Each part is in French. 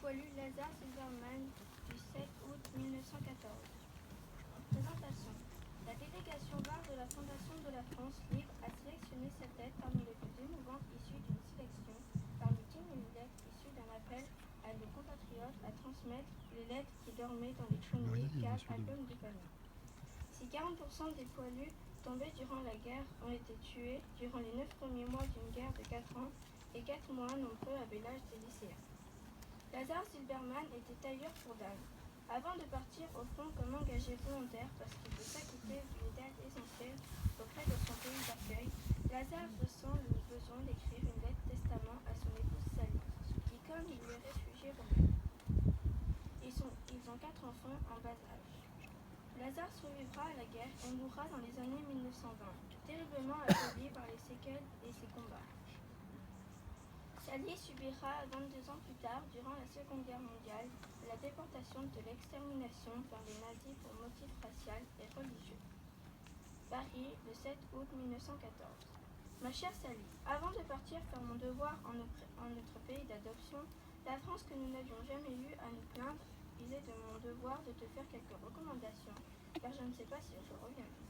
poilu Lazare Silberman du 7 août 1914. Présentation. La délégation VAR de la Fondation de la France Libre a sélectionné sa tête parmi les plus émouvantes issues d'une sélection, parmi 10 000 lettres issues d'un appel à nos compatriotes à transmettre les lettres qui dormaient dans les cheminées, caves, albums de famille. Si 40% des poilus tombés durant la guerre ont été tués durant les 9 premiers mois d'une guerre de 4 ans et 4 mois nombreux avaient l'âge des lycéens. Lazare Silberman était tailleur pour dames. Avant de partir au front comme engagé volontaire parce qu'il veut s'acquitter d'une dette essentielle auprès de son pays d'accueil, Lazare ressent le besoin d'écrire une lettre testament à son épouse Sally, qui comme il est réfugié romain. Ils ont 4 enfants en bas âge. Lazare survivra à la guerre et mourra dans les années 1920, terriblement affaibli par les séquelles et ses combats. Sally subira 22 ans plus tard, durant la Seconde Guerre mondiale, la déportation de l'extermination par les nazis pour motifs racial et religieux. Paris, le 7 août 1914. Ma chère Sally, avant de partir faire mon devoir en notre pays d'adoption, la France que nous n'avions jamais eu à nous plaindre, il est de mon devoir de te faire quelques recommandations, car je ne sais pas si je reviendrai.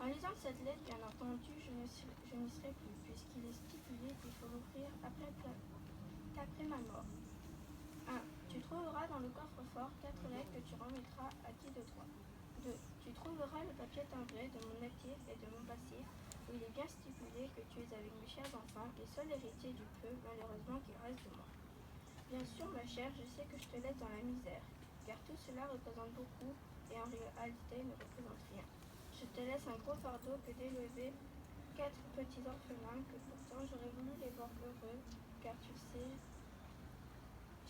En lisant cette lettre, bien entendu, je n'y serai plus, puisqu'il est stipulé qu'il faut l'ouvrir après ma mort. 1. Tu trouveras dans le coffre-fort 4 lettres que tu remettras à qui de toi. 2. Tu trouveras le papier timbré de mon actif et de mon passif, où il est bien stipulé que tu es avec mes chers enfants, les seuls héritiers du peu, malheureusement, qu'il reste de moi. Bien sûr, ma chère, je sais que je te laisse dans la misère, car tout cela représente beaucoup, et en réalité ne représente rien. Je te laisse un gros fardeau que d'élever 4 petits orphelins que pourtant j'aurais voulu les voir heureux, car tu sais,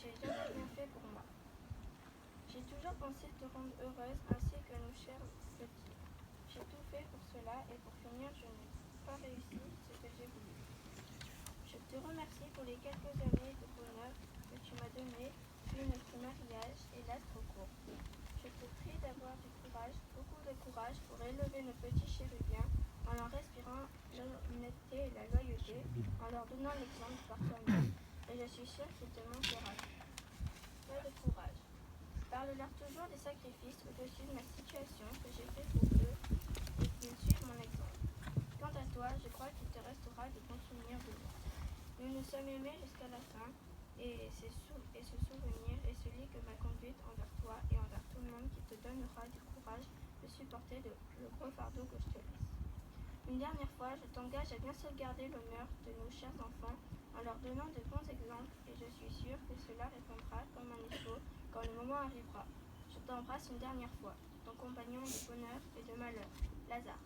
j'ai jamais rien fait pour moi. J'ai toujours pensé te rendre heureuse ainsi que nos chers petits. J'ai tout fait pour cela et pour finir, je n'ai pas réussi ce que j'ai voulu. Je te remercie pour les quelques années de bonheur que tu m'as donné, puis notre mariage, hélas trop court. Je te prie d'avoir du courage, beaucoup de courage pour élever nos petits chéribiens en leur respirant l'honnêteté et la loyauté, en leur donnant l'exemple par toi-même, et je suis sûre qu'ils te manqueront. Peu de courage. Parle-leur toujours des sacrifices au-dessus de ma situation que j'ai fait pour eux et qu'ils suivent mon exemple. Quant à toi, je crois qu'il te restera de bons souvenirs de moi. Nous nous sommes aimés jusqu'à la fin, et ce souvenir est celui que ma conduite envers toi et envers tout le monde qui te donnera du courage de supporter le gros fardeau que je te laisse. Une dernière fois, je t'engage à bien sauvegarder l'honneur de nos chers enfants en leur donnant de bons exemples, et je suis sûre que cela répondra comme un écho quand le moment arrivera. Je t'embrasse une dernière fois, ton compagnon de bonheur et de malheur, Lazare.